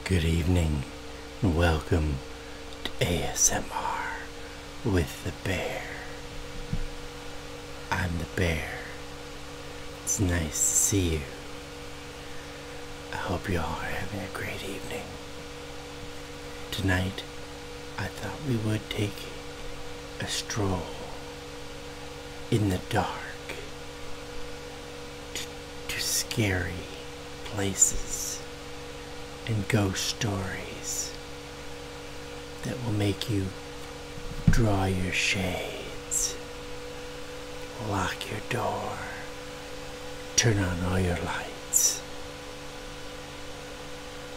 Good evening and welcome to ASMR with the bear. I'm the bear. It's nice to see you. I hope you all are having a great evening. Tonight, I thought we would take a stroll in the dark to scary places and ghost stories that will make you draw your shades, lock your door, turn on all your lights,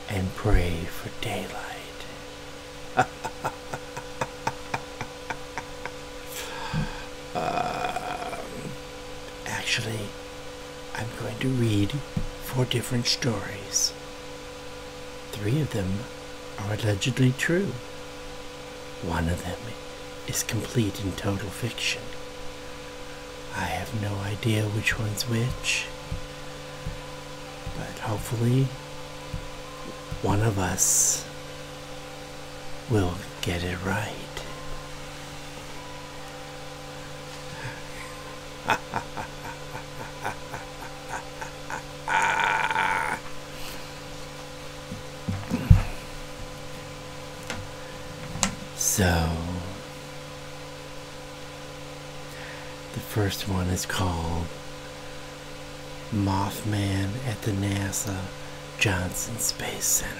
and pray for daylight. Actually, I'm going to read 4 different stories. 3 of them are allegedly true. 1 of them is complete and total fiction. I have no idea which one's which, but hopefully one of us will get it right. So, the first one is called Mothman at the NASA Johnson Space Center.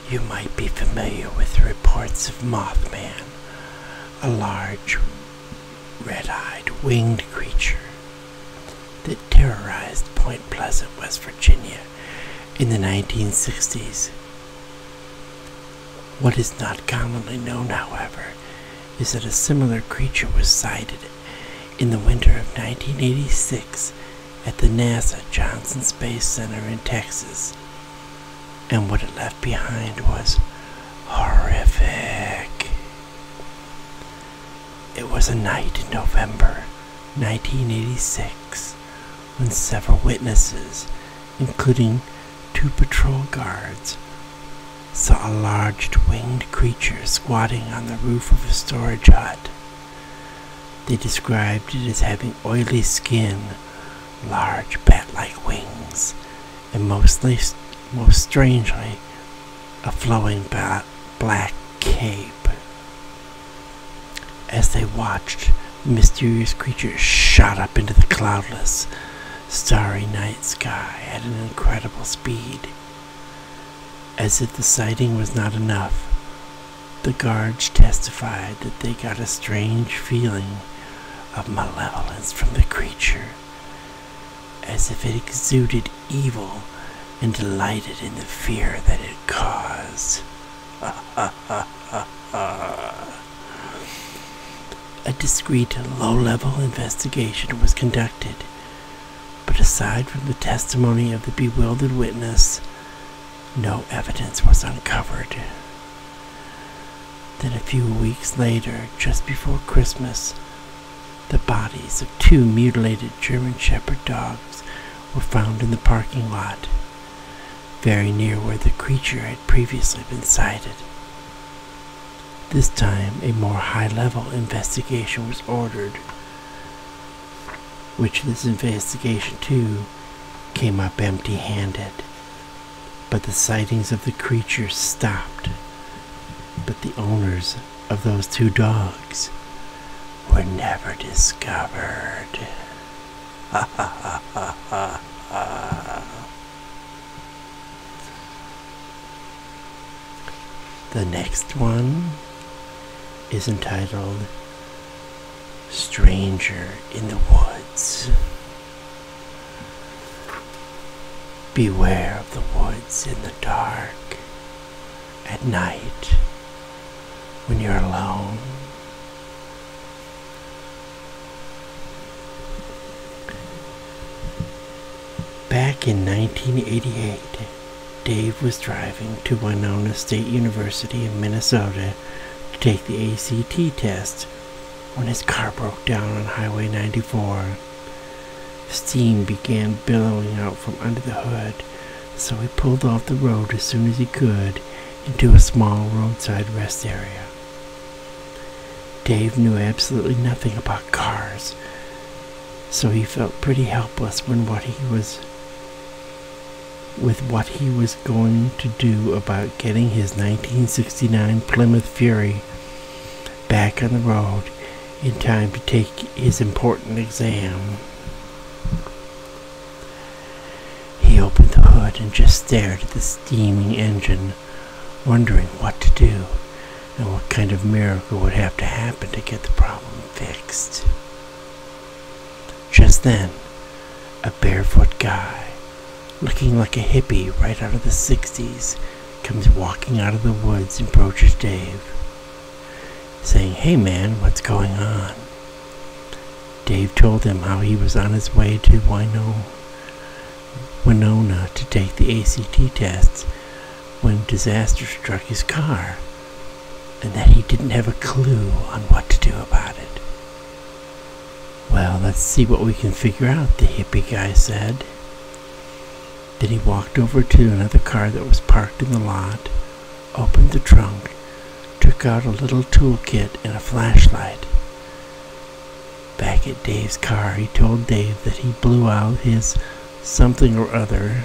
You might be familiar with reports of Mothman, a large, red-eyed, winged creature that terrorized Point Pleasant, West Virginia in the 1960s. What is not commonly known, however, is that a similar creature was sighted in the winter of 1986 at the NASA Johnson Space Center in Texas, and what it left behind was horrific. It was a night in November 1986 when several witnesses, including 2 patrol guards, saw a large winged creature squatting on the roof of a storage hut. They described it as having oily skin, large bat-like wings, and most strangely, a flowing black cape. As they watched, the mysterious creature shot up into the cloudless, starry night sky at an incredible speed. As if the sighting was not enough, the guards testified that they got a strange feeling of malevolence from the creature, as if it exuded evil and delighted in the fear that it caused. A discreet, low-level investigation was conducted, but aside from the testimony of the bewildered witness, no evidence was uncovered. Then a few weeks later, just before Christmas, the bodies of 2 mutilated German Shepherd dogs were found in the parking lot, very near where the creature had previously been sighted. This time, a more high-level investigation was ordered, which this investigation, too, came up empty-handed. But the sightings of the creature stopped. But the owners of those 2 dogs were never discovered. The next one is entitled Stranger in the Woods. Beware of the woods in the dark, at night, when you're alone. Back in 1988, Dave was driving to Winona State University in Minnesota to take the ACT test when his car broke down on Highway 94. Steam began billowing out from under the hood, so he pulled off the road as soon as he could into a small roadside rest area. Dave knew absolutely nothing about cars, so he felt pretty helpless with what he was going to do about getting his 1969 Plymouth Fury back on the road in time to take his important exam. He opened the hood and just stared at the steaming engine, wondering what to do and what kind of miracle would have to happen to get the problem fixed. Just then, a barefoot guy, looking like a hippie right out of the 60s, comes walking out of the woods and approaches Dave, saying, "Hey man, what's going on?" Dave told him how he was on his way to Winona to take the ACT tests when disaster struck his car, and that he didn't have a clue on what to do about it. "Well, let's see what we can figure out," the hippie guy said. Then he walked over to another car that was parked in the lot, opened the trunk, took out a little toolkit and a flashlight. Back at Dave's car, he told Dave that he blew out his something or other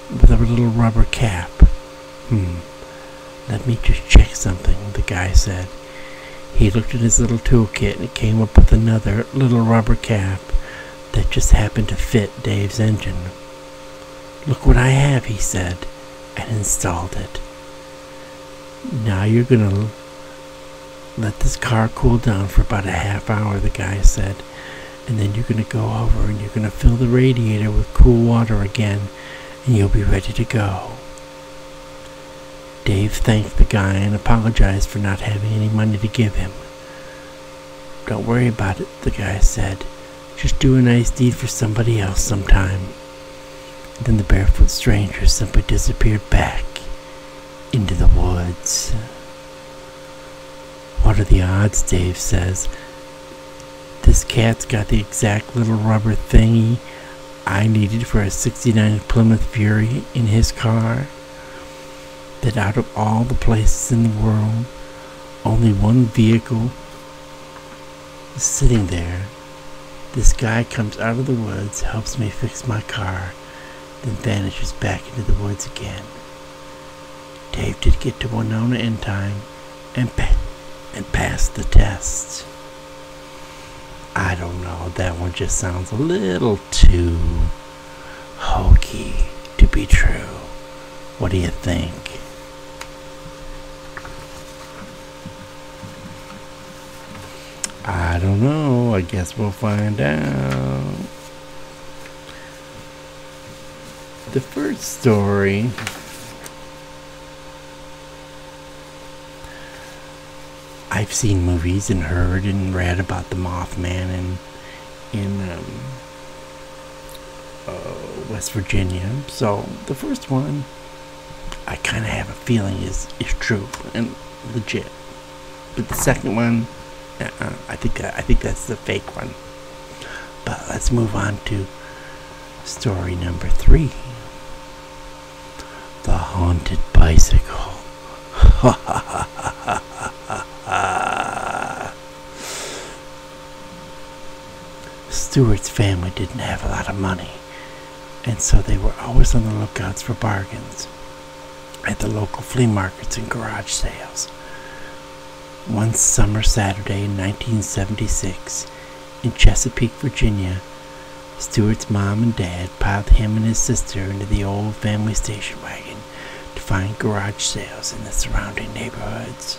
with a little rubber cap. Let me just check something," the guy said. He looked at his little toolkit and it came up with another little rubber cap that just happened to fit Dave's engine. "Look what I have," he said, and installed it. "Now you're gonna let this car cool down for about a half hour," the guy said, "and then you're gonna go over and you're gonna fill the radiator with cool water again, and you'll be ready to go." Dave thanked the guy and apologized for not having any money to give him. "Don't worry about it," the guy said. "Just do a nice deed for somebody else sometime." Then the barefoot stranger simply disappeared back into the woods. "What are the odds?" Dave says. "This cat's got the exact little rubber thingy I needed for a '69 Plymouth Fury in his car. That out of all the places in the world, only one vehicle is sitting there. This guy comes out of the woods, helps me fix my car, then vanishes back into the woods again." Dave did get to Winona in time and passed the test. I don't know, that one just sounds a little too hokey to be true. What do you think? I don't know. I guess we'll find out. The first story I've seen movies and heard and read about the Mothman in West Virginia. So the first one, I kind of have a feeling is true and legit. But the second one, I think that's the fake one. But let's move on to story number 3. The haunted bicycle. Stewart's family didn't have a lot of money, and so they were always on the lookouts for bargains at the local flea markets and garage sales. One summer Saturday in 1976, in Chesapeake, Virginia, Stewart's mom and dad piled him and his sister into the old family station wagon to find garage sales in the surrounding neighborhoods.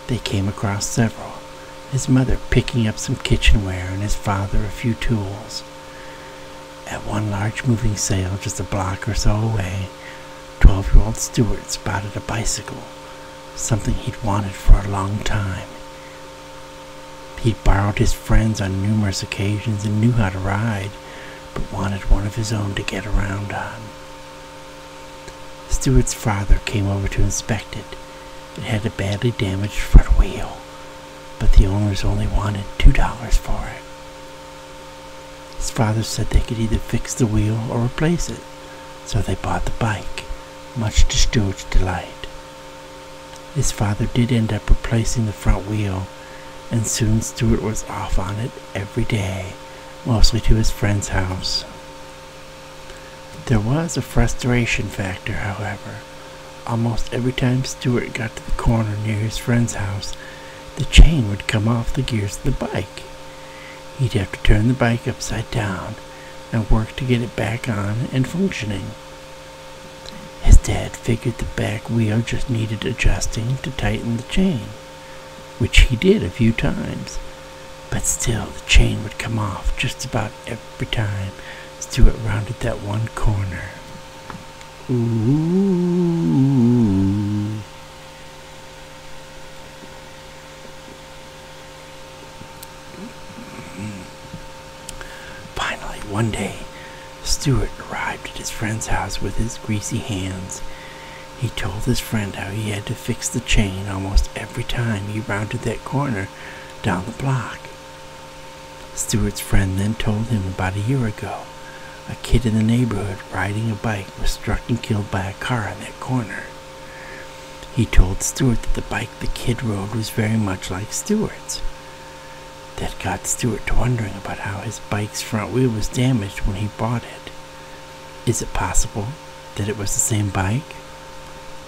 They came across several, his mother picking up some kitchenware and his father a few tools. At one large moving sale just a block or so away, 12-year-old Stewart spotted a bicycle, something he'd wanted for a long time. He'd borrowed his friends on numerous occasions and knew how to ride, but wanted one of his own to get around on. Stuart's father came over to inspect it. It had a badly damaged front wheel, but the owners only wanted $2 for it. His father said they could either fix the wheel or replace it, so they bought the bike, much to Stuart's delight. His father did end up replacing the front wheel, and soon Stuart was off on it every day, mostly to his friend's house. There was a frustration factor, however. Almost every time Stuart got to the corner near his friend's house, the chain would come off the gears of the bike. He'd have to turn the bike upside down and work to get it back on and functioning. His dad figured the back wheel just needed adjusting to tighten the chain, which he did a few times, but still the chain would come off just about every time Stuart rounded that one corner. Ooh. Finally, one day, Stuart arrived at his friend's house with his greasy hands. He told his friend how he had to fix the chain almost every time he rounded that corner down the block. Stuart's friend then told him about a year ago, a kid in the neighborhood riding a bike was struck and killed by a car in that corner. He told Stuart that the bike the kid rode was very much like Stuart's. That got Stuart to wondering about how his bike's front wheel was damaged when he bought it. Is it possible that it was the same bike?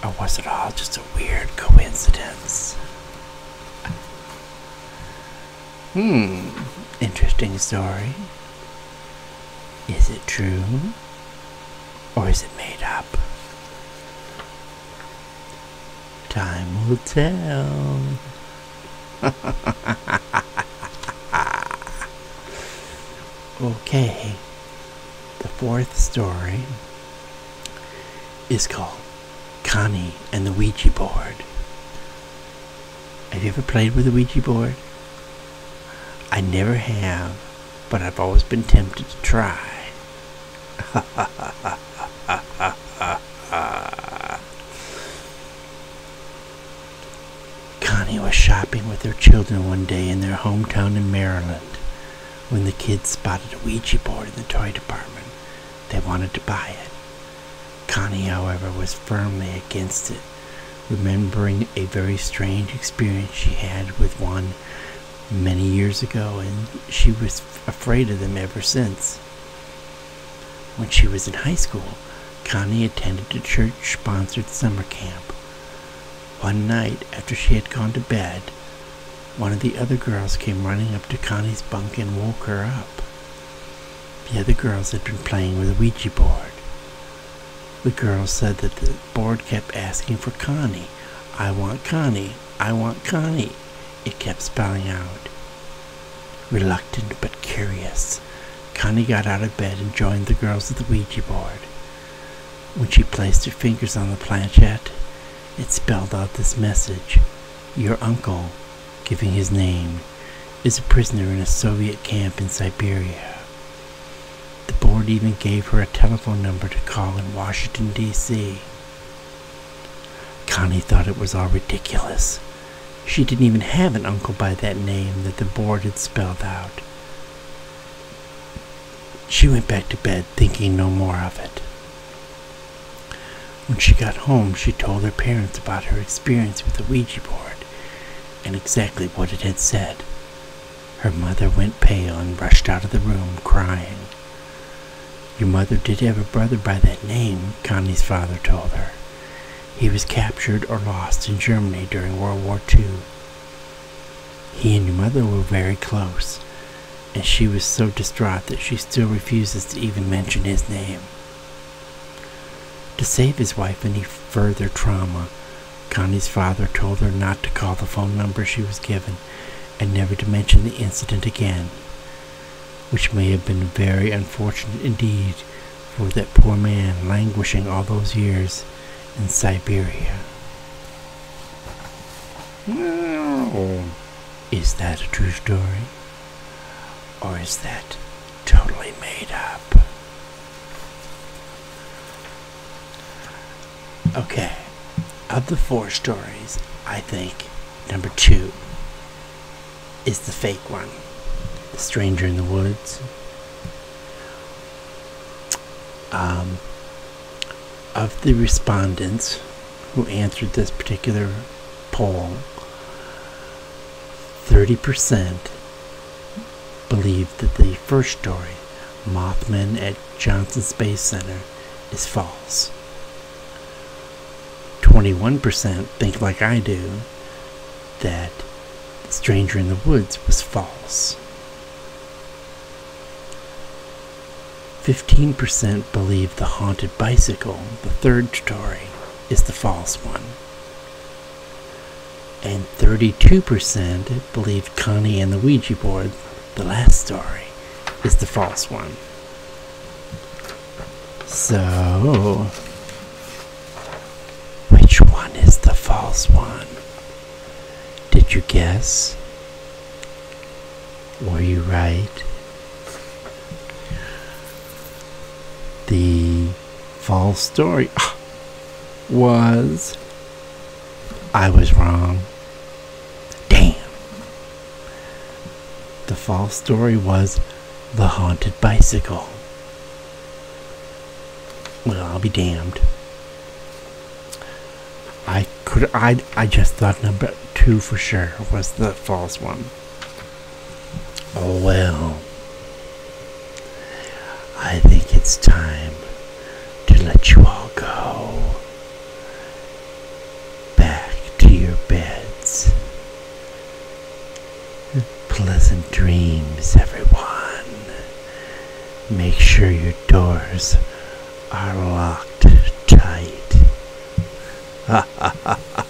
Or was it all just a weird coincidence? Interesting story. Is it true? Or is it made up? Time will tell. Okay. The fourth story is called Connie and the Ouija Board. Have you ever played with a Ouija board? I never have, but I've always been tempted to try. Connie was shopping with her children one day in their hometown in Maryland when the kids spotted a Ouija board in the toy department. They wanted to buy it. Connie, however, was firmly against it, remembering a very strange experience she had with one many years ago, and she was afraid of them ever since. When she was in high school, Connie attended a church-sponsored summer camp. One night, after she had gone to bed, one of the other girls came running up to Connie's bunk and woke her up. The other girls had been playing with a Ouija board. The girl said that the board kept asking for Connie. I want Connie. I want Connie. It kept spelling out. Reluctant but curious, Connie got out of bed and joined the girls at the Ouija board. When she placed her fingers on the planchette, it spelled out this message. Your uncle, giving his name, is a prisoner in a Soviet camp in Siberia. The board even gave her a telephone number to call in Washington, D.C. Connie thought it was all ridiculous. She didn't even have an uncle by that name that the board had spelled out. She went back to bed thinking no more of it. When she got home, she told her parents about her experience with the Ouija board and exactly what it had said. Her mother went pale and rushed out of the room crying. Your mother did have a brother by that name, Connie's father told her. He was captured or lost in Germany during World War II. He and your mother were very close, and she was so distraught that she still refuses to even mention his name. To save his wife any further trauma, Connie's father told her not to call the phone number she was given and never to mention the incident again, which may have been very unfortunate indeed for that poor man languishing all those years in Siberia. Is that a true story? Or is that totally made up? Okay, of the 4 stories, I think number 2 is the fake one. The Stranger in the Woods. Of the respondents who answered this particular poll, 30% believe that the first story, Mothman at Johnson Space Center, is false. 21% think like I do, that the Stranger in the Woods was false. 15% believe the haunted bicycle, the third story, is the false one. And 32% believe Connie and the Ouija board, the last story, is the false one. So, which one is the false one? Did you guess? Were you right? The false story was... I was wrong. Damn. The false story was the haunted bicycle. Well, I'll be damned. I just thought number 2 for sure was the false one. Oh well. I think it's time to let you all go back to your beds. Pleasant dreams, everyone. Make sure your doors are locked tight. Ha ha ha ha.